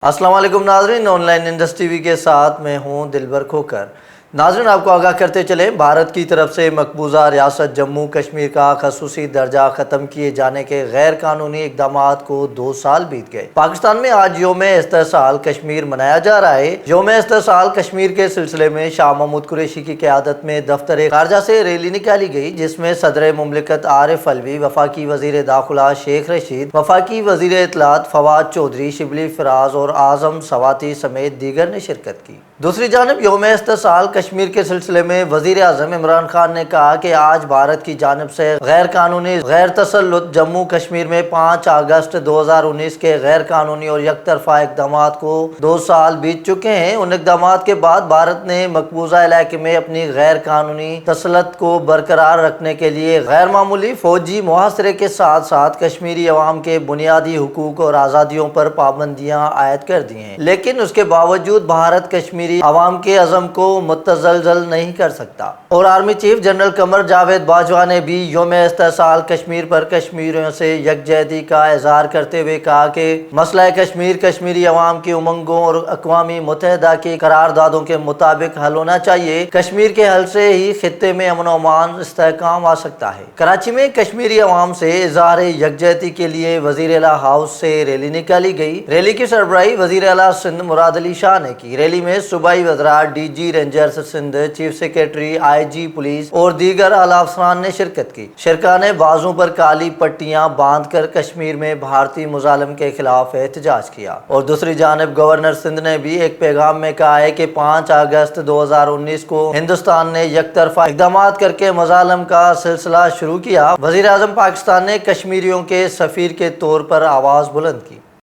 السلام علیکم ناظرین، on line Indus T V کے ساتھ میں ہوں دلبر کھوکر۔ ناظرین، آپ کو آگاہ کرتے چلیں، بھارت کی طرف سے مقبوضہ ریاست جموں کشمیر کا خصوصی درجہ ختم کیے جانے کے غیر قانونی اقدامات کو 2 سال بیت گئے۔ پاکستان میں آج یوم استحصال کشمیر منایا جا رہا ہے۔ یوم استحصال کشمیر کے سلسلے میں شاہ محمود قریشی کی قیادت میں دفتر خارجہ سے ریلی نکالی گئی، جس میں صدر مملکت عارف علوی، وفاقی وزیر داخلہ شیخ رشید، وفاقی وزیر اطلاعات فواد چودھری، شبلی فراز اور اعظم سواتی سمیت دیگر نے شرکت کی۔ دوسری جانب یوم استحصال کشمیر کے سلسلے میں وزیر اعظم عمران خان نے کہا کہ آج بھارت کی جانب سے غیر قانونی غیر تسلط جموں کشمیر میں 5 اگست 2019 کے غیر قانونی اور یک طرفہ اقدامات کو 2 سال بیت چکے ہیں۔ ان اقدامات کے بعد بھارت نے مقبوضہ علاقے میں اپنی غیر قانونی تسلط کو برقرار رکھنے کے لیے غیر معمولی فوجی محاصرے کے ساتھ ساتھ کشمیری عوام کے بنیادی حقوق اور آزادیوں پر پابندیاں عائد کر دی ہیں، لیکن اس کے باوجود بھارت کشمیری عوام کے عزم کو متزلزل نہیں کر سکتا۔ اور army chief general Qamar Javed Bajwa نے بھی یوم استحصال کشمیر پر کشمیریوں سے یکجہتی کا اظہار کرتے ہوئے کہا کہ مسئلہ کشمیر کشمیری عوام کی امنگوں اور اقوام متحدہ کی قراردادوں کے مطابق حل ہونا چاہیے۔ کشمیر کے حل سے ہی خطے میں امن و امان استحکام آ سکتا ہے۔ کراچی میں کشمیری عوام سے اظہار یکجہتی کے لیے وزیر اعلیٰ ہاؤس سے ریلی نکالی گئی۔ ریلی کی سربراہی وزیر اعلیٰ سندھ مراد علی شاہ نے کی۔ ریلی میں صوبائی وزراء، D G Rangers Sindh, chief secretary, I G police اور دیگر اعلیٰ افسران نے شرکت کی۔ شرکاء نے بازوں پر کالی پٹیاں باندھ کر کشمیر میں بھارتی مظالم کے خلاف احتجاج کیا۔ اور دوسری جانب گورنر سندھ نے بھی ایک پیغام میں کہا ہے کہ 5 اگست 2019 کو ہندوستان نے یک طرفہ اقدامات کر کے مظالم کا سلسلہ شروع کیا۔ وزیر اعظم پاکستان نے کشمیریوں کے سفیر کے طور پر آواز بلند کی۔